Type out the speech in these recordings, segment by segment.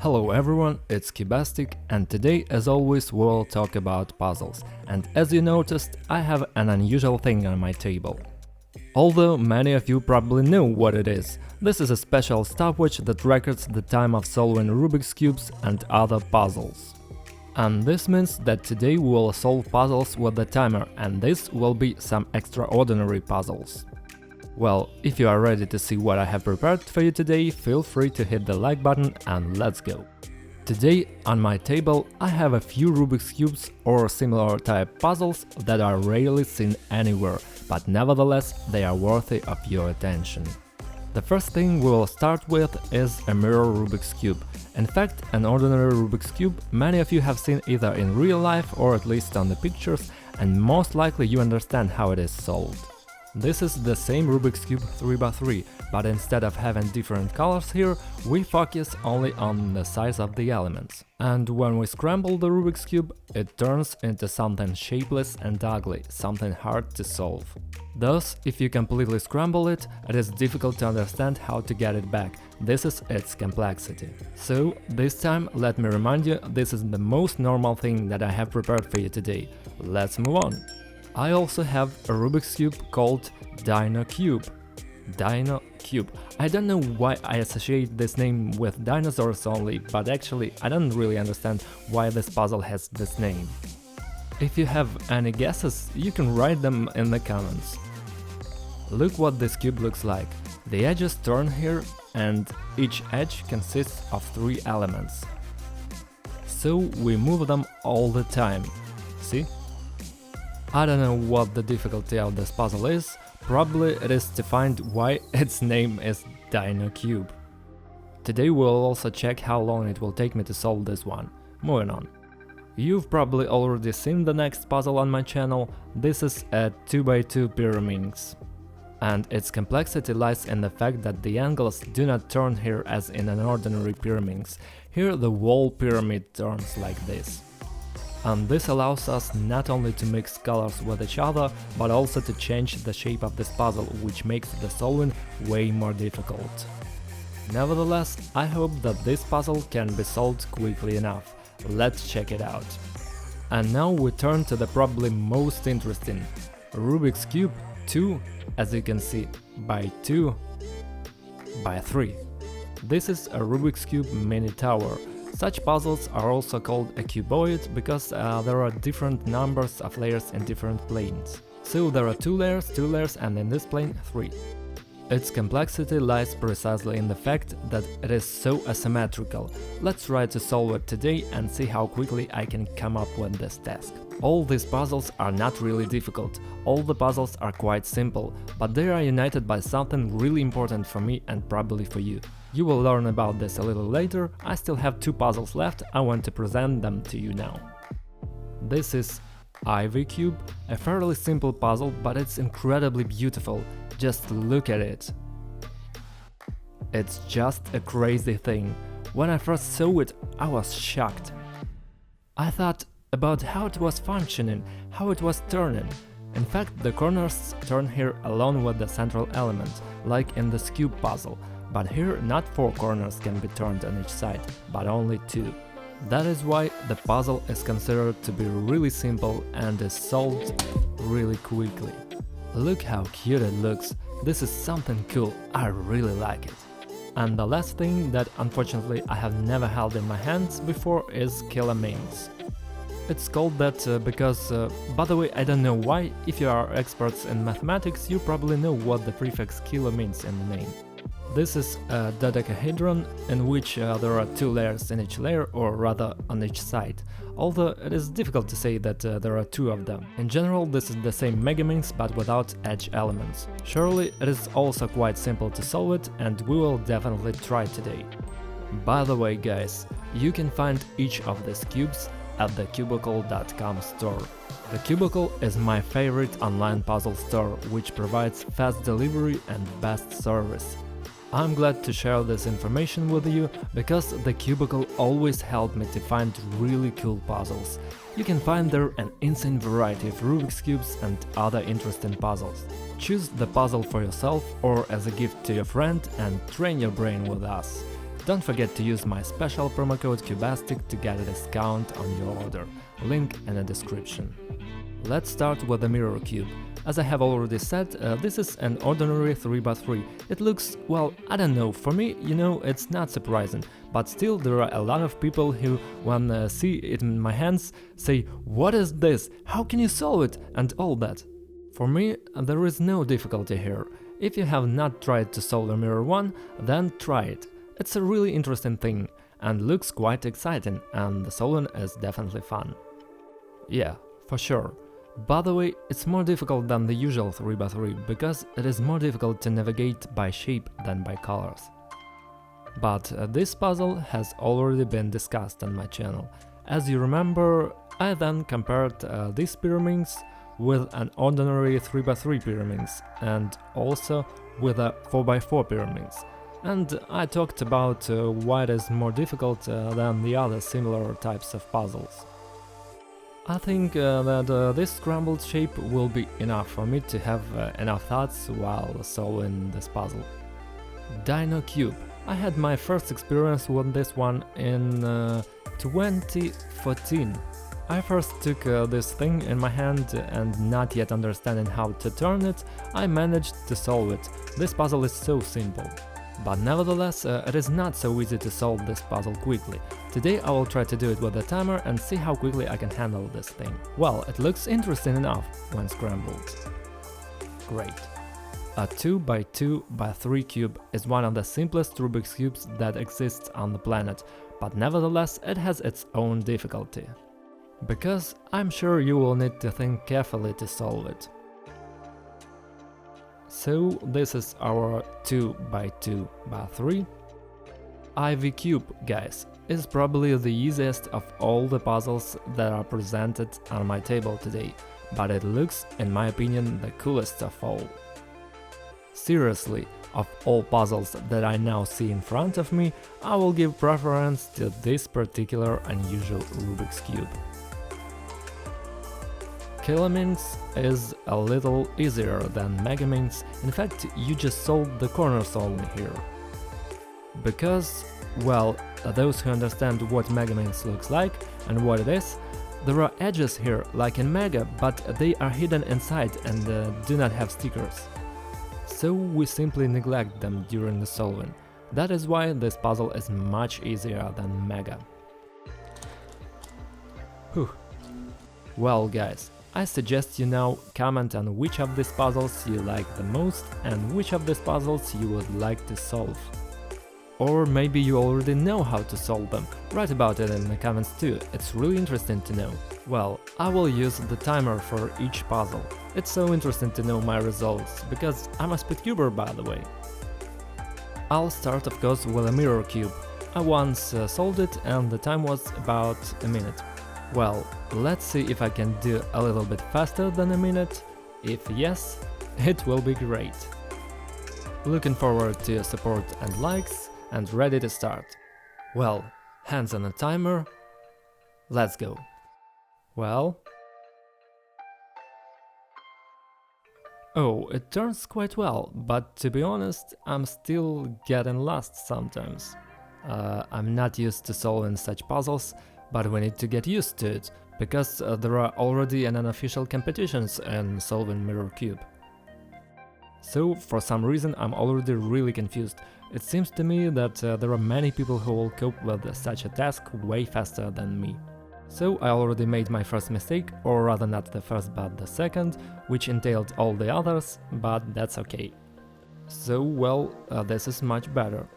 Hello everyone, it's Kibastic, and today as always we'll talk about puzzles, and as you noticed, I have an unusual thing on my table. Although many of you probably know what it is, this is a special stopwatch that records the time of solving Rubik's Cubes and other puzzles. And this means that today we will solve puzzles with the timer, and this will be some extraordinary puzzles. Well, if you are ready to see what I have prepared for you today, feel free to hit the like button and let's go! Today on my table I have a few Rubik's Cubes or similar type puzzles that are rarely seen anywhere, but nevertheless they are worthy of your attention. The first thing we will start with is a mirror Rubik's Cube. In fact, an ordinary Rubik's Cube many of you have seen either in real life or at least on the pictures, and most likely you understand how it is solved. This is the same Rubik's Cube 3x3, but instead of having different colors here, we focus only on the size of the elements. And when we scramble the Rubik's Cube, it turns into something shapeless and ugly, something hard to solve. Thus, if you completely scramble it, it is difficult to understand how to get it back. This is its complexity. So, this time, let me remind you, this is the most normal thing that I have prepared for you today. Let's move on. I also have a Rubik's Cube called Dino Cube. Dino Cube. I don't know why I associate this name with dinosaurs only, but actually I don't really understand why this puzzle has this name. If you have any guesses, you can write them in the comments. Look what this cube looks like. The edges turn here and each edge consists of 3 elements. So we move them all the time. See? I don't know what the difficulty of this puzzle is, probably it is to find why its name is Dino Cube. Today we'll also check how long it will take me to solve this one. Moving on. You've probably already seen the next puzzle on my channel, this is a 2x2 pyramids. And its complexity lies in the fact that the angles do not turn here as in an ordinary pyramids. Here the whole pyramid turns like this. And this allows us not only to mix colors with each other, but also to change the shape of this puzzle, which makes the solving way more difficult. Nevertheless, I hope that this puzzle can be solved quickly enough. Let's check it out. And now we turn to the probably most interesting Rubik's Cube 2, as you can see, by 2 by 3. This is a Rubik's Cube mini tower. Such puzzles are also called a cuboid because there are different numbers of layers in different planes. So there are 2 layers and in this plane 3. Its complexity lies precisely in the fact that it is so asymmetrical. Let's try to solve it today and see how quickly I can come up with this task. All these puzzles are not really difficult, all the puzzles are quite simple, but they are united by something really important for me and probably for you. You will learn about this a little later, I still have 2 puzzles left, I want to present them to you now. This is Ivy Cube, a fairly simple puzzle, but it's incredibly beautiful, just look at it. It's just a crazy thing. When I first saw it, I was shocked. I thought about how it was functioning, how it was turning. In fact, the corners turn here along with the central element, like in the cube puzzle, but here not 4 corners can be turned on each side, but only 2. That is why the puzzle is considered to be really simple and is solved really quickly. Look how cute it looks, this is something cool, I really like it. And the last thing that unfortunately I have never held in my hands before is Kilomins. It's called that because, by the way, I don't know why, if you are experts in mathematics, you probably know what the prefix kilo means in the name. This is a dodecahedron in which there are 2 layers in each layer, or rather on each side, although it is difficult to say that there are 2 of them. In general, this is the same Megaminx but without edge elements. Surely it is also quite simple to solve it, and we will definitely try today. By the way guys, you can find each of these cubes at the Cubicle.com store. The Cubicle is my favorite online puzzle store, which provides fast delivery and best service. I'm glad to share this information with you, because the Cubicle always helped me to find really cool puzzles. You can find there an insane variety of Rubik's Cubes and other interesting puzzles. Choose the puzzle for yourself or as a gift to your friend and train your brain with us. Don't forget to use my special promo code Cubastic to get a discount on your order, link in the description. Let's start with the mirror cube. As I have already said, this is an ordinary 3x3. It looks, well, I don't know, for me, it's not surprising, but still there are a lot of people who, when see it in my hands, say, "What is this? How can you solve it?" and all that. For me, there is no difficulty here. If you have not tried to solve the Mirror 1, then try it. It's a really interesting thing, and looks quite exciting, and the solving is definitely fun. Yeah, for sure. By the way, it's more difficult than the usual 3x3, because it is more difficult to navigate by shape than by colors. But this puzzle has already been discussed on my channel. As you remember, I then compared these pyramids with an ordinary 3x3 pyramids and also with a 4x4 pyramids. And I talked about why it is more difficult than the other similar types of puzzles. I think that this scrambled shape will be enough for me to have enough thoughts while solving this puzzle. Dino Cube. I had my first experience with this one in 2014. I first took this thing in my hand and not yet understanding how to turn it, I managed to solve it. This puzzle is so simple. But nevertheless, it is not so easy to solve this puzzle quickly. Today I will try to do it with a timer and see how quickly I can handle this thing. Well, it looks interesting enough when scrambled. Great. A 2x2x3 cube is one of the simplest Rubik's cubes that exists on the planet, but nevertheless it has its own difficulty. Because I'm sure you will need to think carefully to solve it. So this is our 2x2x3. Ivy Cube, guys, is probably the easiest of all the puzzles that are presented on my table today, but it looks, in my opinion, the coolest of all. Seriously, of all puzzles that I now see in front of me, I will give preference to this particular unusual Rubik's Cube. Kilominx is a little easier than Megaminx, in fact you just solved the corners only here. Because, well, those who understand what Megaminx looks like and what it is, there are edges here like in Mega, but they are hidden inside and do not have stickers. So we simply neglect them during the solving. That is why this puzzle is much easier than Mega. Whew. Well guys, I suggest you now comment on which of these puzzles you like the most and which of these puzzles you would like to solve. Or maybe you already know how to solve them, write about it in the comments too, it's really interesting to know. Well, I will use the timer for each puzzle. It's so interesting to know my results, because I'm a speedcuber by the way. I'll start of course with a mirror cube. I once solved it and the time was about a minute. Well, let's see if I can do a little bit faster than a minute. If yes, it will be great. Looking forward to your support and likes, and ready to start. Well, hands on the timer, let's go. Well... Oh, it turns quite well, but to be honest, I'm still getting lost sometimes. I'm not used to solving such puzzles, but we need to get used to it, because there are already an unofficial competitions in solving Mirror Cube. So, for some reason I'm already really confused. It seems to me that there are many people who will cope with such a task way faster than me. So I already made my first mistake, or rather not the first but the second, which entailed all the others, but that's okay. So, well, this is much better.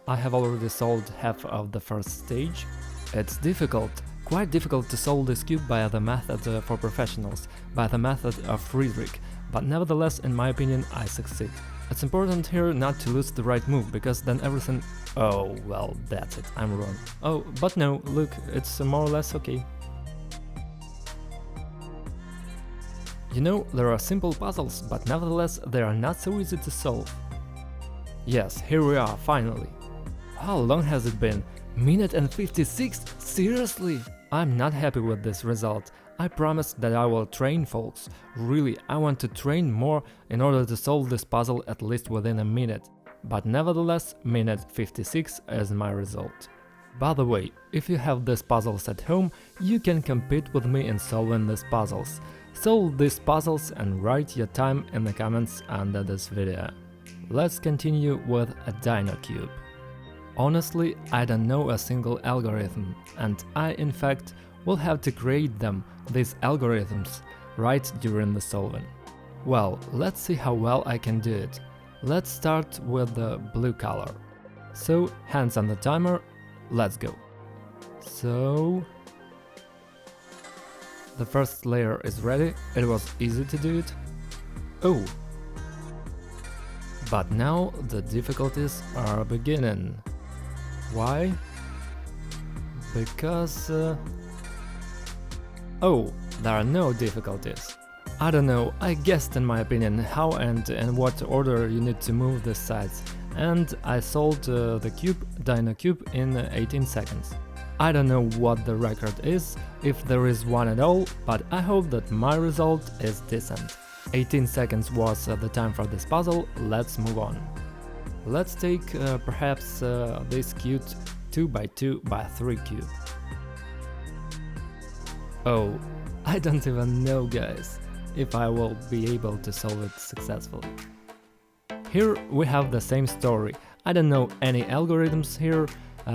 I have already solved half of the first stage. It's difficult, quite difficult to solve this cube by the method for professionals, by the method of Friedrich, but nevertheless, in my opinion, I succeed. It's important here not to lose the right move, because then everything... Oh, well, that's it, I'm wrong. Oh, but no, look, it's more or less okay. You know, there are simple puzzles, but nevertheless, they are not so easy to solve. Yes, here we are, finally. How long has it been? Minute and 56? Seriously? I'm not happy with this result. I promised that I will train, folks. Really, I want to train more in order to solve this puzzle at least within a minute. but nevertheless minute 56 is my result. By the way, if you have these puzzles at home, you can compete with me in solving these puzzles. Solve these puzzles and write your time in the comments under this video. Let's continue with a Dino Cube. Honestly, I don't know a single algorithm, and I in fact will have to create them, these algorithms, right during the solving. Well, let's see how well I can do it. Let's start with the blue color. So, hands on the timer, let's go. So, the first layer is ready, it was easy to do it. Oh! But now the difficulties are beginning. Why? Because... Oh, there are no difficulties. I don't know, I guessed in my opinion how and in what order you need to move the sides, and I solved the cube, Dino Cube, in 18 seconds. I don't know what the record is, if there is one at all, but I hope that my result is decent. 18 seconds was the time for this puzzle, let's move on. Let's take perhaps this cute 2x2x3 cube. Oh, I don't even know, guys, if I will be able to solve it successfully. Here we have the same story. I don't know any algorithms here,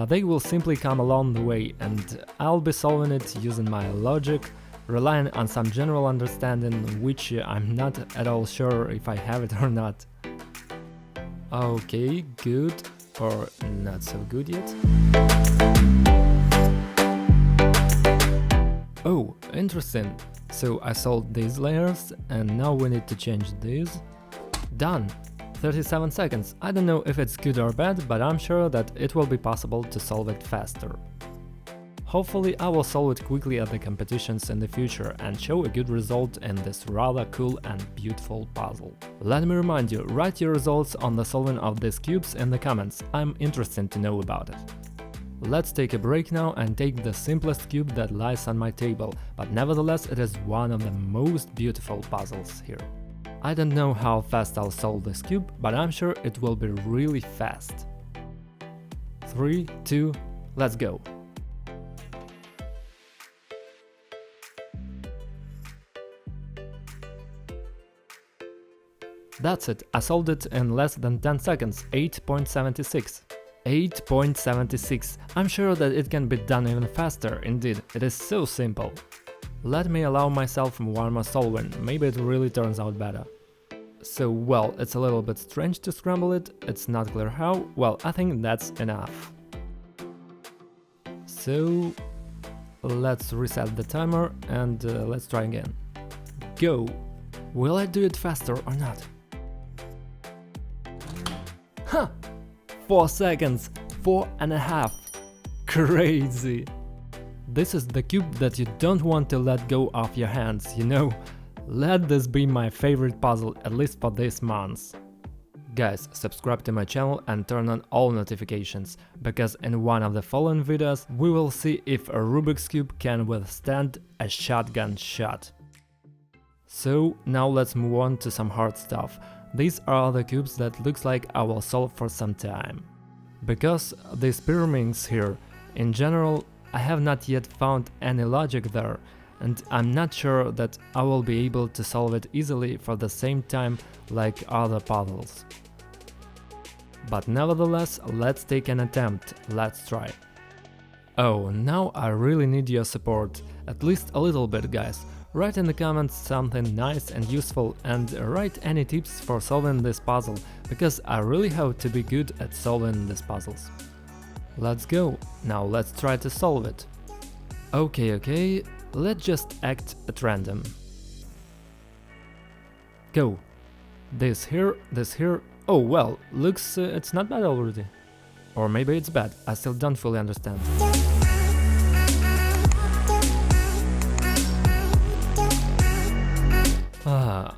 they will simply come along the way and I'll be solving it using my logic, relying on some general understanding, which I'm not at all sure if I have it or not. Okay, good, or not so good yet. Oh, interesting. So I solved these layers and now we need to change these. Done! 37 seconds. I don't know if it's good or bad, but I'm sure that it will be possible to solve it faster. Hopefully I will solve it quickly at the competitions in the future and show a good result in this rather cool and beautiful puzzle. Let me remind you, write your results on the solving of these cubes in the comments, I'm interested to know about it. Let's take a break now and take the simplest cube that lies on my table, but nevertheless it is one of the most beautiful puzzles here. I don't know how fast I'll solve this cube, but I'm sure it will be really fast. 3, 2, let's go! That's it, I solved it in less than 10 seconds, 8.76. 8.76. I'm sure that it can be done even faster, indeed, it is so simple. Let me allow myself one more solving, maybe it really turns out better. So, well, it's a little bit strange to scramble it, it's not clear how, well, I think that's enough. So, let's reset the timer and let's try again. Go! Will I do it faster or not? Huh! 4 seconds, 4.5. Crazy! This is the cube that you don't want to let go of your hands, you know? Let this be my favorite puzzle, at least for this month. Guys, subscribe to my channel and turn on all notifications, because in one of the following videos we will see if a Rubik's Cube can withstand a shotgun shot. So now let's move on to some hard stuff. These are the cubes that looks like I will solve for some time. Because these pyramids here, in general, I have not yet found any logic there, and I'm not sure that I will be able to solve it easily for the same time like other puzzles. But nevertheless, let's take an attempt, let's try. Oh, now I really need your support, at least a little bit, guys. Write in the comments something nice and useful and write any tips for solving this puzzle, because I really hope to be good at solving these puzzles. Let's go, now let's try to solve it. Okay, let's just act at random. Go. This here, oh well, looks it's not bad already. Or maybe it's bad, I still don't fully understand.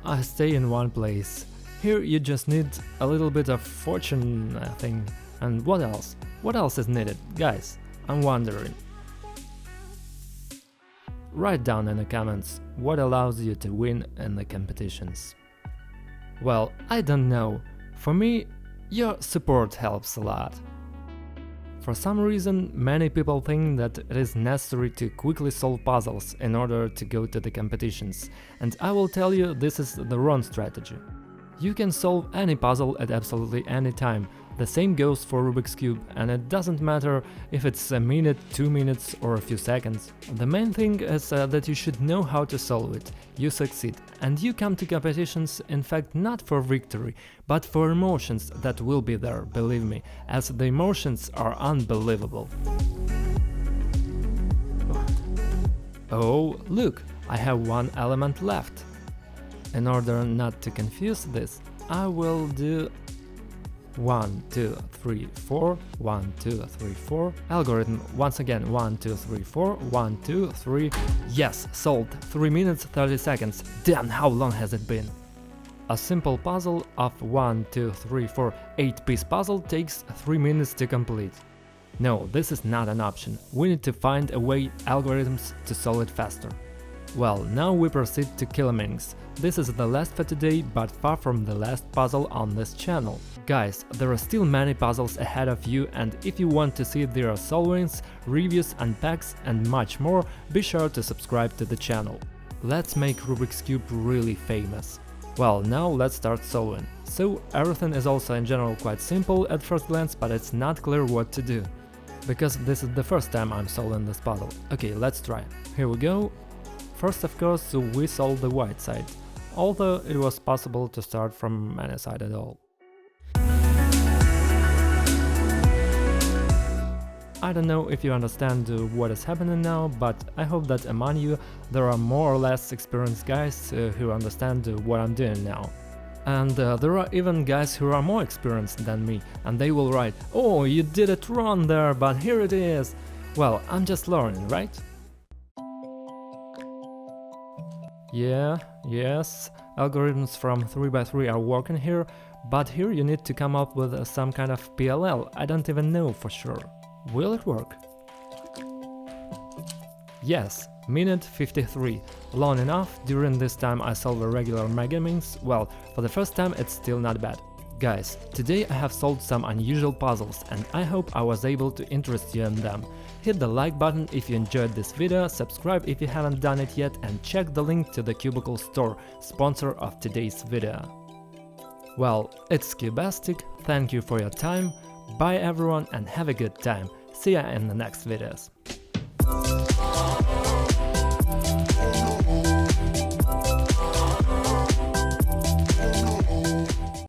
I stay in one place. Here you just need a little bit of fortune, I think. And what else? What else is needed? Guys, I'm wondering. Write down in the comments what allows you to win in the competitions. Well, I don't know. For me, Your support helps a lot. For some reason, many people think that it is necessary to quickly solve puzzles in order to go to the competitions, and I will tell you this is the wrong strategy. You can solve any puzzle at absolutely any time. The same goes for Rubik's Cube, and it doesn't matter if it's a minute, 2 minutes or a few seconds. The main thing is that you should know how to solve it. You succeed, and you come to competitions in fact not for victory, but for emotions that will be there, believe me, as the emotions are unbelievable. Oh, look, I have one element left. In order not to confuse this, I will do 1, 2, 3, 4, 1, 2, 3, 4. Algorithm once again 1, 2, 3, 4, 1, 2, 3. Yes, solved. 3 minutes 30 seconds. Damn, how long has it been? A simple puzzle of 1, 2, 3, 4, 8-piece puzzle takes 3 minutes to complete. No, this is not an option. We need to find a way algorithms to solve it faster. Well, now we proceed to Kilomings. This is the last for today, but far from the last puzzle on this channel. Guys, there are still many puzzles ahead of you, and if you want to see their solvings, reviews, unpacks and much more, be sure to subscribe to the channel. Let's make Rubik's Cube really famous. Well, now let's start solving. So everything is also in general quite simple at first glance, but it's not clear what to do. Because this is the first time I'm solving this puzzle. Okay, let's try. Here we go. First, of course, we solved the white side, although it was possible to start from any side at all. I don't know if you understand what is happening now, but I hope that among you there are more or less experienced guys who understand what I'm doing now. And there are even guys who are more experienced than me, and they will write, "Oh, you did it wrong there, but here it is." Well, I'm just learning, right? Yeah, yes, algorithms from 3x3 are working here, but here you need to come up with some kind of PLL, I don't even know for sure. Will it work? Yes, minute 53. Long enough. During this time I solve a regular Megaminx. Well, for the first time it's still not bad. Guys, today I have solved some unusual puzzles, and I hope I was able to interest you in them. Hit the like button if you enjoyed this video, subscribe if you haven't done it yet, and check the link to the Cubicle store, sponsor of today's video. Well, it's Cubastic, thank you for your time, bye everyone and have a good time, see ya in the next videos.